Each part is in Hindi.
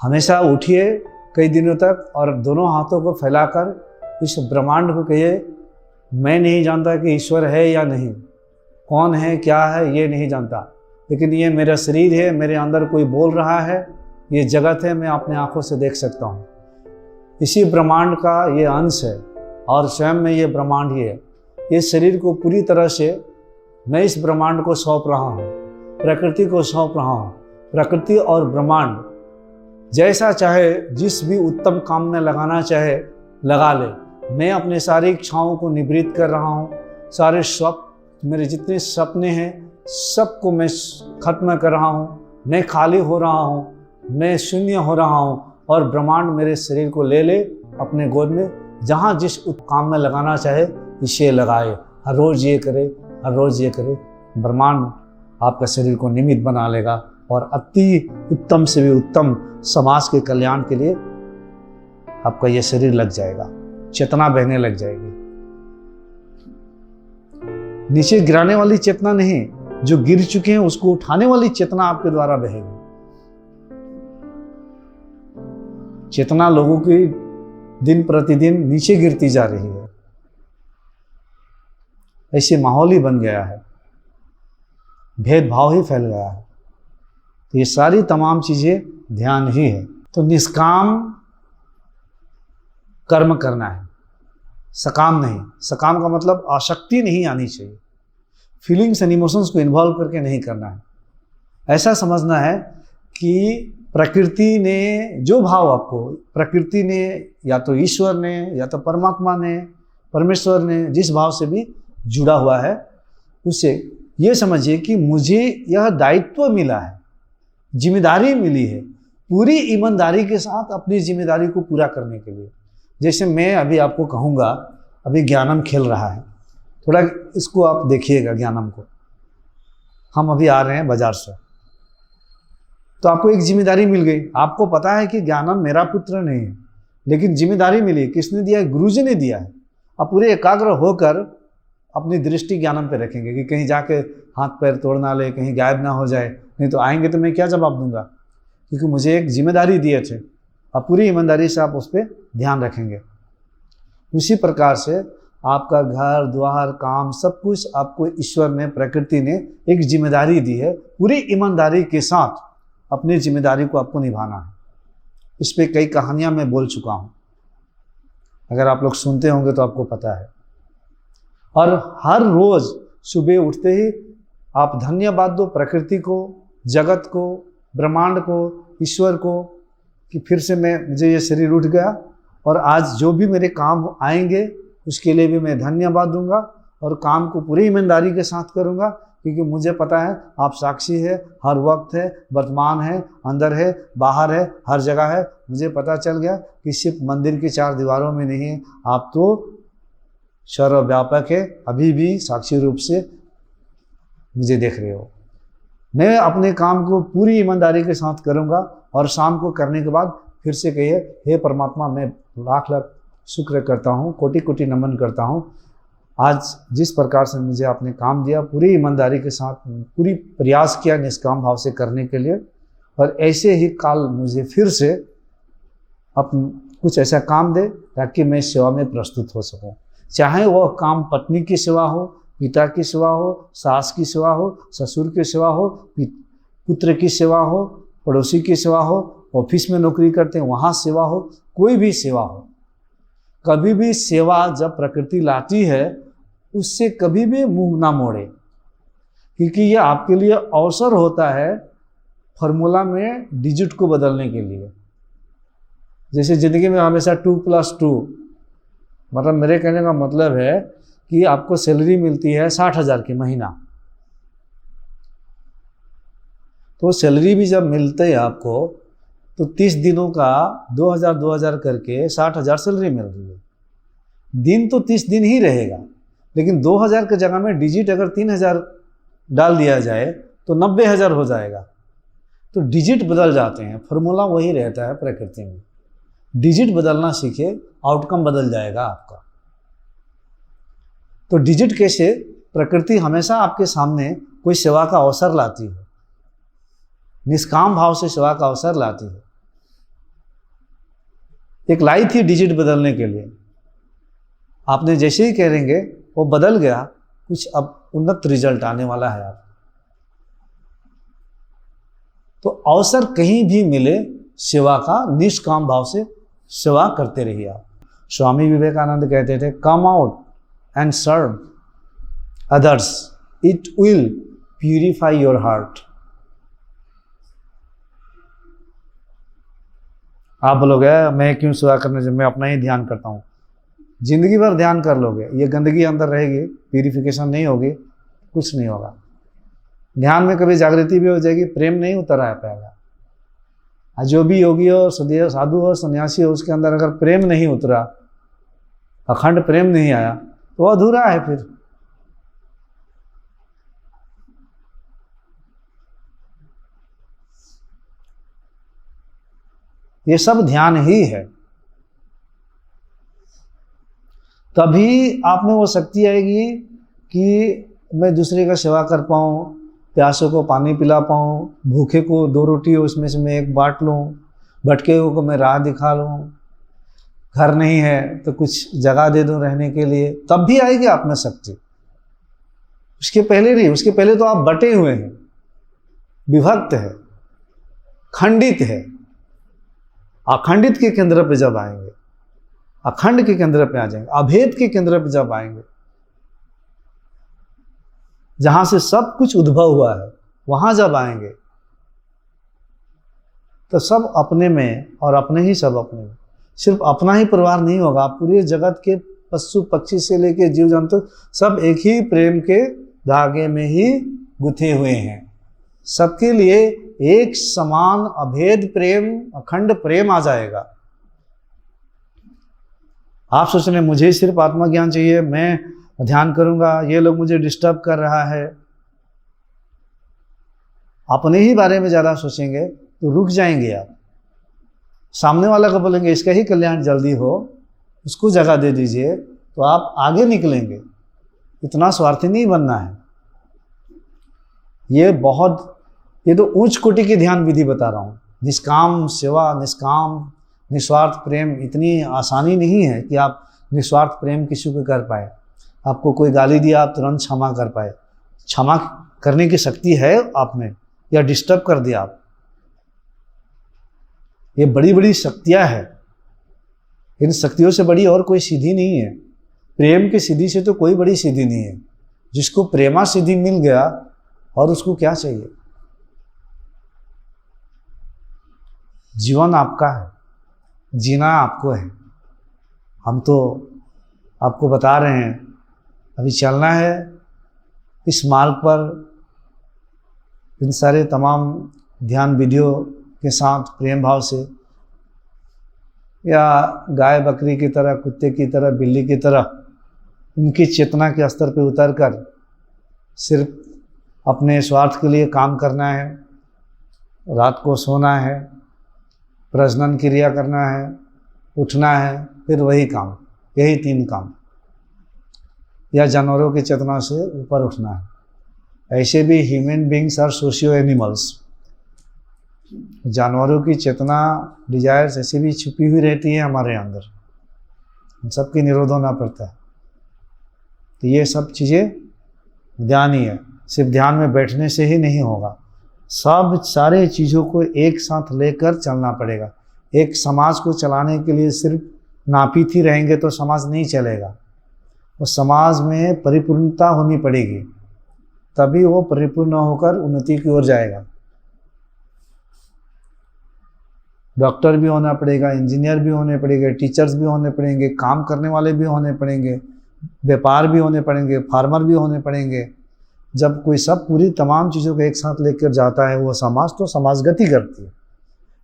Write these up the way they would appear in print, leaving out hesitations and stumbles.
हमेशा उठिए कई दिनों तक और दोनों हाथों को फैलाकर इस ब्रह्मांड को कहिए, मैं नहीं जानता कि ईश्वर है या नहीं, कौन है क्या है ये नहीं जानता, लेकिन ये मेरा शरीर है, मेरे अंदर कोई बोल रहा है, ये जगत है, मैं अपने आंखों से देख सकता हूँ। इसी ब्रह्मांड का ये अंश है और स्वयं में ये ब्रह्मांड ही है। इस शरीर को पूरी तरह से मैं इस ब्रह्मांड को सौंप रहा हूँ, प्रकृति को सौंप रहा हूँ। प्रकृति और ब्रह्मांड जैसा चाहे, जिस भी उत्तम काम में लगाना चाहे लगा ले। मैं अपने सारी इच्छाओं को निवृत्त कर रहा हूँ। सारे स्वप्न, मेरे जितने सपने हैं सबको मैं खत्म कर रहा हूँ। मैं खाली हो रहा हूँ, मैं शून्य हो रहा हूँ और ब्रह्मांड मेरे शरीर को ले ले अपने गोद में। जहाँ जिस काम में लगाना चाहे इसे लगाए, हर रोज़ ये करे, हर रोज़ ये करे। ब्रह्मांड आपका शरीर को निमित्त बना लेगा और अति उत्तम से भी उत्तम समाज के कल्याण के लिए आपका ये शरीर लग जाएगा, चेतना बहने लग जाएगी। नीचे गिराने वाली चेतना नहीं, जो गिर चुके हैं उसको उठाने वाली चेतना आपके द्वारा बहेगी। चेतना लोगों की दिन प्रतिदिन नीचे गिरती जा रही है, ऐसे माहौल ही बन गया है, भेदभाव ही फैल गया है। तो ये सारी तमाम चीजें ध्यान ही है। तो निष्काम कर्म करना है, सकाम नहीं। सकाम का मतलब आसक्ति नहीं आनी चाहिए, फीलिंग्स एंड इमोशंस को इन्वॉल्व करके नहीं करना है। ऐसा समझना है कि प्रकृति ने जो भाव आपको, प्रकृति ने या तो ईश्वर ने या तो परमात्मा ने, परमेश्वर ने जिस भाव से भी जुड़ा हुआ है, उससे ये समझिए कि मुझे यह दायित्व मिला है, जिम्मेदारी मिली है, पूरी ईमानदारी के साथ अपनी जिम्मेदारी को पूरा करने के लिए। जैसे मैं अभी आपको कहूँगा, अभी ज्ञानम खेल रहा है, थोड़ा इसको आप देखिएगा ज्ञानम को। हम अभी आ रहे हैं बाजार से, तो आपको एक जिम्मेदारी मिल गई। आपको पता है कि ज्ञानम मेरा पुत्र नहीं है, लेकिन जिम्मेदारी मिली। किसने दिया है? गुरुजी ने दिया है। आप पूरे एकाग्र होकर अपनी दृष्टि ज्ञानम पे रखेंगे कि कहीं जाके हाथ पैर तोड़ ना ले, कहीं गायब ना हो जाए, नहीं तो आएंगे तो मैं क्या जवाब दूंगा, क्योंकि मुझे एक जिम्मेदारी दिए थे। अब पूरी ईमानदारी से आप उस पर ध्यान रखेंगे। उसी प्रकार से आपका घर द्वार काम सब कुछ आपको ईश्वर ने, प्रकृति ने एक जिम्मेदारी दी है। पूरी ईमानदारी के साथ अपनी जिम्मेदारी को आपको निभाना है। इस पर कई कहानियां मैं बोल चुका हूँ, अगर आप लोग सुनते होंगे तो आपको पता है। और हर रोज सुबह उठते ही आप धन्यवाद दो प्रकृति को, जगत को, ब्रह्मांड को, ईश्वर को, कि फिर से मुझे ये शरीर उठ गया और आज जो भी मेरे काम आएंगे उसके लिए भी मैं धन्यवाद दूंगा और काम को पूरी ईमानदारी के साथ करूंगा, क्योंकि मुझे पता है आप साक्षी है, हर वक्त है, वर्तमान है, अंदर है, बाहर है, हर जगह है। मुझे पता चल गया कि सिर्फ मंदिर की चार दीवारों में नहीं है, आप तो सर्वव्यापक है, अभी भी साक्षी रूप से मुझे देख रहे हो। मैं अपने काम को पूरी ईमानदारी के साथ करूंगा और शाम को करने के बाद फिर से कहिए, हे परमात्मा, मैं लाख लाख शुक्र करता हूँ, कोटि कोटि नमन करता हूँ। आज जिस प्रकार से मुझे आपने काम दिया, पूरी ईमानदारी के साथ पूरी प्रयास किया निष्काम भाव से करने के लिए, और ऐसे ही काल मुझे फिर से कुछ ऐसा काम दे ताकि मैं सेवा में प्रस्तुत हो सकूं। चाहे वह काम पत्नी की सेवा हो, पिता की सेवा हो, सास की सेवा हो, ससुर की सेवा हो, पुत्र की सेवा हो, पड़ोसी की सेवा हो, ऑफिस में नौकरी करते हैं वहाँ सेवा हो, कोई भी सेवा हो। कभी भी सेवा जब प्रकृति लाती है उससे कभी भी मुंह ना मोड़े, क्योंकि ये आपके लिए अवसर होता है फॉर्मूला में डिजिट को बदलने के लिए। जैसे जिंदगी में हमेशा 2+2, मतलब मेरे कहने का मतलब है कि आपको सैलरी मिलती है 60,000 की महीना, तो सैलरी भी जब मिलते है आपको तो 30 दिनों का 2,000 करके 60,000 सैलरी मिल रही है। दिन तो 30 दिन ही रहेगा, लेकिन 2,000 की जगह में डिजिट अगर 3,000 डाल दिया जाए तो 90,000 हो जाएगा। तो डिजिट बदल जाते हैं, फॉर्मूला वही रहता है प्रकृति में। डिजिट बदलना सीखे, आउटकम बदल जाएगा आपका। तो डिजिट कैसे? प्रकृति हमेशा आपके सामने कोई सेवा का अवसर लाती है, निष्काम भाव से सेवा का अवसर लाती है। एक लाई थी डिजिट बदलने के लिए, आपने जैसे ही करेंगे वो बदल गया, कुछ अब उन्नत रिजल्ट आने वाला है आप। तो अवसर कहीं भी मिले सेवा का, निष्काम भाव से सेवा करते रहिए आप। स्वामी विवेकानंद कहते थे, come out and serve others, it will purify your heart. आप बोलोगे मैं क्यों सेवा करने, जब मैं अपना ही ध्यान करता हूँ। जिंदगी भर ध्यान कर लोगे, ये गंदगी अंदर रहेगी, प्यूरिफिकेशन नहीं होगी, कुछ नहीं होगा। ध्यान में कभी जागृति भी हो जाएगी, प्रेम नहीं उतर आ पाएगा। जो भी योगी हो, साधु हो, सन्यासी हो, उसके अंदर अगर प्रेम नहीं उतरा, अखंड प्रेम नहीं आया, तो अधूरा है फिर। ये सब ध्यान ही है। तभी आप में वो शक्ति आएगी कि मैं दूसरे का सेवा कर पाऊँ, प्यासों को पानी पिला पाऊँ, भूखे को 2 रोटी हो उसमें से मैं 1 बांट लूँ, भटके को मैं राह दिखा लूँ, घर नहीं है तो कुछ जगह दे दूँ रहने के लिए, तब भी आएगी आप में शक्ति। उसके पहले नहीं, उसके पहले तो आप बटे हुए हैं, विभक्त है, खंडित है। अखंडित के केंद्र पे जब आएंगे, अखंड के केंद्र पे आ जाएंगे, अभेद के केंद्र पे जब आएंगे, जहां से सब कुछ उद्भव हुआ है, वहां जब आएंगे तो सब अपने में और अपने ही सब अपने में। सिर्फ अपना ही परिवार नहीं होगा, पूरे जगत के पशु पक्षी से लेके जीव जंतु सब एक ही प्रेम के धागे में ही गुथे हुए हैं। सबके लिए एक समान अभेद प्रेम, अखंड प्रेम आ जाएगा। आप सोच रहे हैं मुझे सिर्फ आत्मज्ञान चाहिए, मैं ध्यान करूंगा, ये लोग मुझे डिस्टर्ब कर रहा है। अपने ही बारे में ज़्यादा सोचेंगे तो रुक जाएंगे आप। सामने वाला को बोलेंगे इसका ही कल्याण जल्दी हो, उसको जगह दे दीजिए, तो आप आगे निकलेंगे। इतना स्वार्थी नहीं बनना है। ये तो उच्च कोटि की ध्यान विधि बता रहा हूँ। निष्काम सेवा, निष्काम निस्वार्थ प्रेम इतनी आसानी नहीं है कि आप निस्वार्थ प्रेम किसी को कर पाए। आपको कोई गाली दिया आप तुरंत क्षमा कर पाए, क्षमा करने की शक्ति है आप में, या डिस्टर्ब कर दिया आप, ये बड़ी बड़ी शक्तियां हैं। इन शक्तियों से बड़ी और कोई सिद्धि नहीं है। प्रेम की सिद्धि से तो कोई बड़ी सिद्धि नहीं है। जिसको प्रेमा सिद्धि मिल गया और उसको क्या चाहिए। जीवन आपका है, जीना आपको है। हम तो आपको बता रहे हैं, अभी चलना है इस मार्ग पर, इन सारे तमाम ध्यान विधियों के साथ प्रेम भाव से, या गाय बकरी की तरह, कुत्ते की तरह, बिल्ली की तरह उनकी चेतना के स्तर पे उतर कर सिर्फ अपने स्वार्थ के लिए काम करना है, रात को सोना है, प्रजनन क्रिया करना है, उठना है, फिर वही काम, यही 3 काम, या जानवरों की चेतना से ऊपर उठना है। ऐसे भी human beings are socio animals. जानवरों की चेतना, डिजायर्स ऐसे भी छुपी हुई रहती है हमारे अंदर, हम सबकी निरोध होना पड़ता है। तो ये सब चीज़ें ध्यान ही है। सिर्फ ध्यान में बैठने से ही नहीं होगा, सब सारे चीज़ों को एक साथ लेकर चलना पड़ेगा। एक समाज को चलाने के लिए सिर्फ नापित ही रहेंगे तो समाज नहीं चलेगा। उस समाज में परिपूर्णता होनी पड़ेगी, तभी वो परिपूर्ण होकर उन्नति की ओर जाएगा। डॉक्टर भी होना पड़ेगा, इंजीनियर भी होने पड़ेंगे, टीचर्स भी होने पड़ेंगे, काम करने वाले भी होने पड़ेंगे, व्यापार भी होने पड़ेंगे, फार्मर भी होने पड़ेंगे। जब कोई सब पूरी तमाम चीज़ों को एक साथ लेकर जाता है वो समाज, तो समाज गति करती है।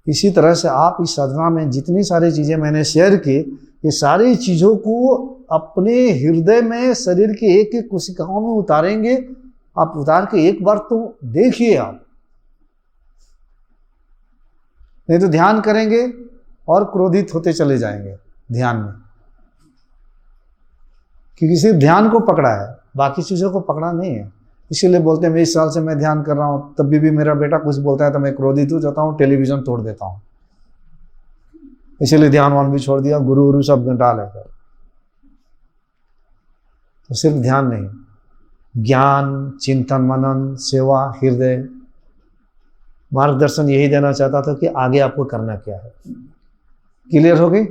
इसी तरह से आप इस साधना में जितनी सारी चीज़ें मैंने शेयर की, ये सारी चीज़ों को अपने हृदय में, शरीर के एक एक कोशिकाओं में उतारेंगे। आप उतार के एक बार तो देखिए आप, नहीं तो ध्यान करेंगे और क्रोधित होते चले जाएंगे ध्यान में, क्योंकि सिर्फ ध्यान को पकड़ा है, बाकी चीज़ों को पकड़ा नहीं है। इसीलिए बोलते हैं 20 साल से मैं ध्यान कर रहा हूँ, तब भी मेरा बेटा कुछ बोलता है तो मैं क्रोधित हो जाता हूँ, टेलीविज़न तोड़ देता हूँ। इसलिए ध्यान भी छोड़ दिया, गुरु गुरु सब डाल है। तो सिर्फ ध्यान नहीं, ज्ञान, चिंतन, मनन, सेवा, हृदय, मार्गदर्शन यही देना चाहता था कि आगे आपको करना क्या है। क्लियर हो गई?